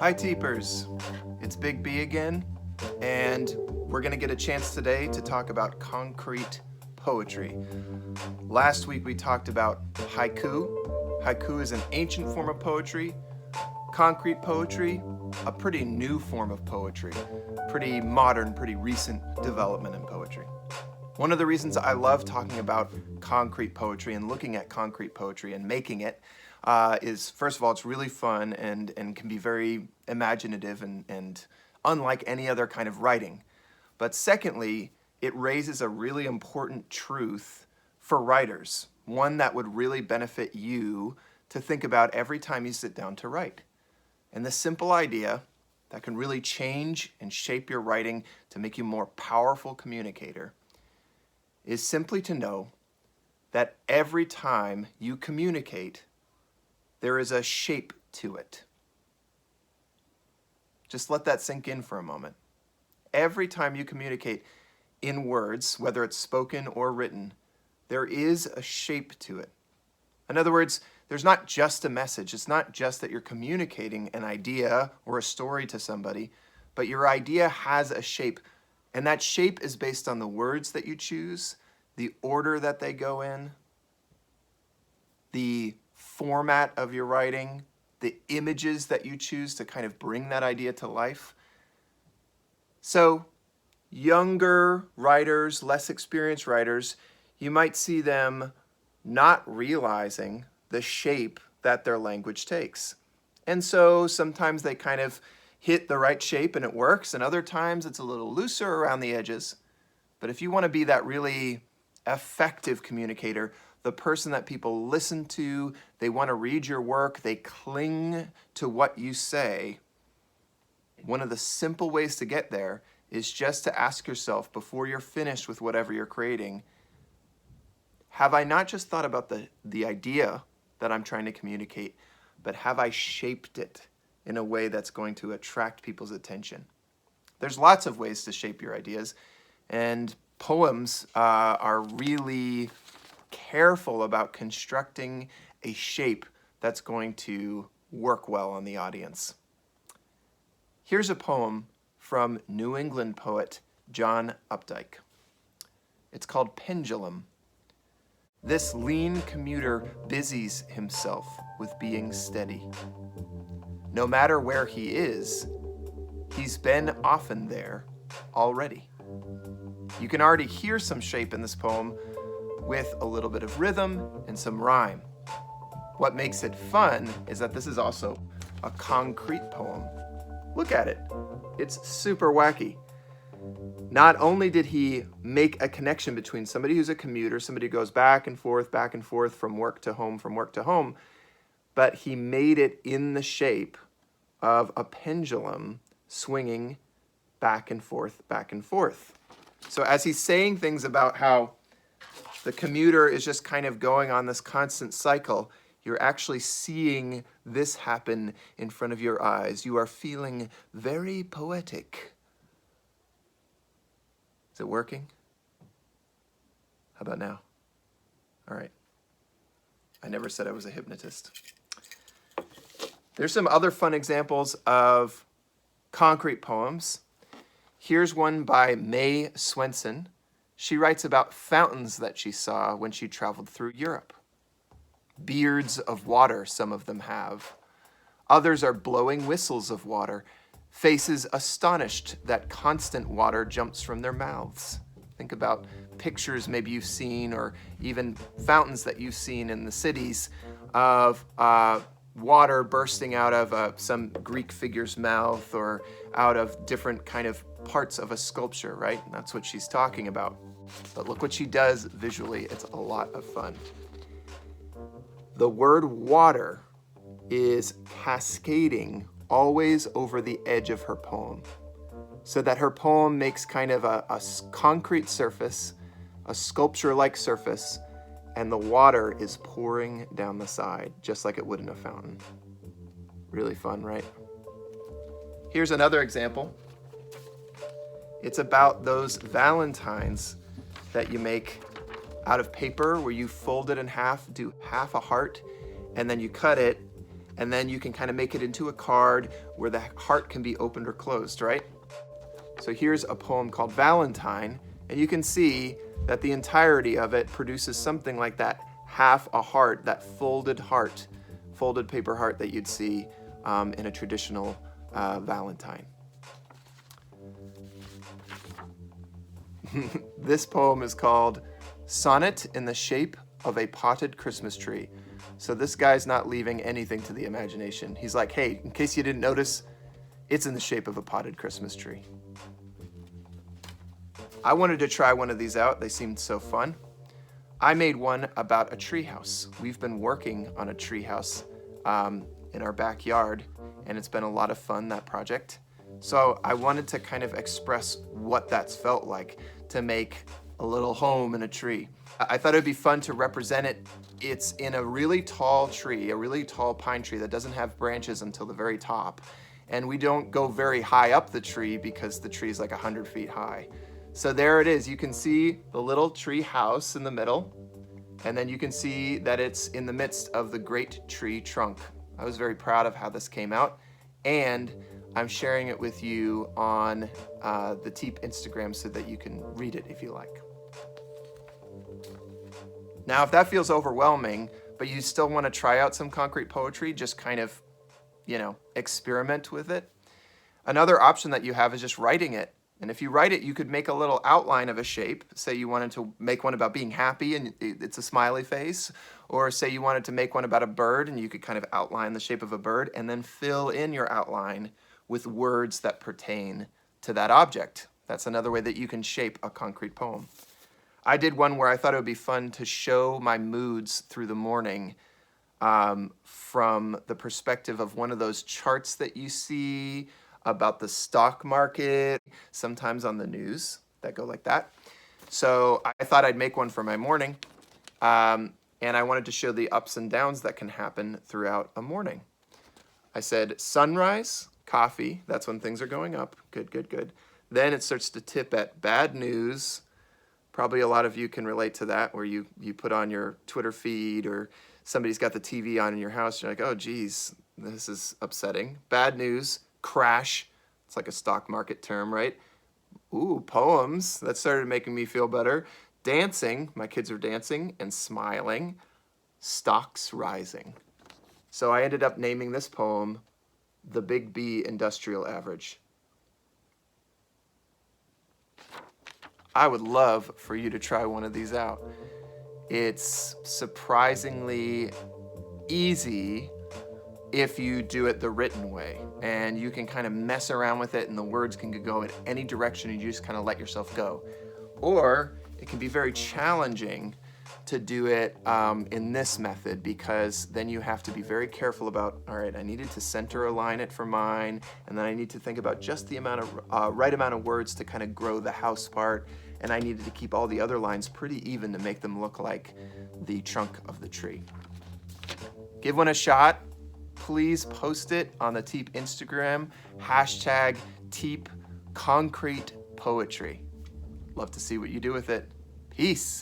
Hi Teepers, it's Big B again, and we're going to get a chance today to talk about concrete poetry. Last week we talked about haiku. Haiku is an ancient form of poetry. Concrete poetry, a pretty new form of poetry, pretty modern, pretty recent development in poetry. One of the reasons I love talking about concrete poetry and looking at concrete poetry and making it is, first of all, it's really fun and can be very imaginative and unlike any other kind of writing. But secondly, it raises a really important truth for writers, one that would really benefit you to think about every time you sit down to write. And the simple idea that can really change and shape your writing to make you a more powerful communicator is simply to know that every time you communicate, there is a shape to it. Just let that sink in for a moment. Every time you communicate in words, whether it's spoken or written, there is a shape to it. In other words, there's not just a message. It's not just that you're communicating an idea or a story to somebody, but your idea has a shape. And that shape is based on the words that you choose, the order that they go in, the format of your writing, the images that you choose to kind of bring that idea to life. So younger writers, less experienced writers, you might see them not realizing the shape that their language takes. And so sometimes they kind of hit the right shape and it works, and other times it's a little looser around the edges. But if you want to be that really effective communicator, the person that people listen to, they want to read your work, they cling to what you say, one of the simple ways to get there is just to ask yourself before you're finished with whatever you're creating, have I not just thought about the idea that I'm trying to communicate, but have I shaped it in a way that's going to attract people's attention? There's lots of ways to shape your ideas, and poems are really careful about constructing a shape that's going to work well on the audience. Here's a poem from New England poet John Updike. It's called Pendulum. This lean commuter busies himself with being steady. No matter where he is, he's been often there already. You can already hear some shape in this poem with a little bit of rhythm and some rhyme. What makes it fun is that this is also a concrete poem. Look at it. It's super wacky. Not only did he make a connection between somebody who's a commuter, somebody who goes back and forth from work to home, but he made it in the shape of a pendulum swinging back and forth. So as he's saying things about how the commuter is just kind of going on this constant cycle, you're actually seeing this happen in front of your eyes. You are feeling very poetic. Is it working? How about now? All right. I never said I was a hypnotist. There's some other fun examples of concrete poems. Here's one by Mae Swenson. She writes about fountains that she saw when she traveled through Europe. Beards of water, some of them have. Others are blowing whistles of water, faces astonished that constant water jumps from their mouths. Think about pictures maybe you've seen, or even fountains that you've seen in the cities of water bursting out of some Greek figure's mouth or out of different kind of parts of a sculpture, right? And that's what she's talking about. But look what she does visually. It's a lot of fun. The word water is cascading always over the edge of her poem, so that her poem makes kind of a concrete surface, a sculpture-like surface, and the water is pouring down the side, just like it would in a fountain. Really fun, right? Here's another example. It's about those Valentines that you make out of paper, where you fold it in half, do half a heart, and then you cut it, And then you can kind of make it into a card where the heart can be opened or closed, right? So here's a poem called Valentine, and you can see that the entirety of it produces something like that half a heart, that folded heart, folded paper heart that you'd see in a traditional Valentine. This poem is called Sonnet in the Shape of a Potted Christmas Tree. So this guy's not leaving anything to the imagination. He's like, hey, in case you didn't notice, it's in the shape of a potted Christmas tree. I wanted to try one of these out. They seemed so fun. I made one about a treehouse. We've been working on a treehouse in our backyard, and it's been a lot of fun, that project. So I wanted to kind of express what that's felt like to make a little home in a tree. I thought it'd be fun to represent it. It's in a really tall tree, a really tall pine tree that doesn't have branches until the very top. And we don't go very high up the tree because the tree is like 100 feet high. So there it is. You can see the little tree house in the middle, and then you can see that it's in the midst of the great tree trunk. I was very proud of how this came out, and I'm sharing it with you on the Teep Instagram so that you can read it if you like. Now, if that feels overwhelming, but you still want to try out some concrete poetry, just kind of, experiment with it. Another option that you have is just writing it. And if you write it, you could make a little outline of a shape. Say you wanted to make one about being happy and it's a smiley face. Or say you wanted to make one about a bird and you could kind of outline the shape of a bird and then fill in your outline with words that pertain to that object. That's another way that you can shape a concrete poem. I did one where I thought it would be fun to show my moods through the morning from the perspective of one of those charts that you see about the stock market, sometimes on the news that go like that. So I thought I'd make one for my morning, and I wanted to show the ups and downs that can happen throughout a morning. I said sunrise, coffee, that's when things are going up, good, good, good. Then it starts to tip at bad news. Probably a lot of you can relate to that, where you put on your Twitter feed or somebody's got the TV on in your house. You're like, oh, geez, this is upsetting. Bad news, crash. It's like a stock market term, right? Ooh, poems. That started making me feel better. Dancing. My kids are dancing and smiling. Stocks rising. So I ended up naming this poem, The Big B Industrial Average. I would love for you to try one of these out. It's surprisingly easy if you do it the written way, and you can kind of mess around with it and the words can go in any direction and you just kind of let yourself go. Or it can be very challenging to do it in this method, because then you have to be very careful about, all right, I needed to center align it for mine, and then I need to think about just the amount of right amount of words to kind of grow the house part, and I needed to keep all the other lines pretty even to make them look like the trunk of the tree. Give one a shot. Please post it on the Teep Instagram, hashtag Teep Concrete Poetry. Love to see what you do with it. Peace.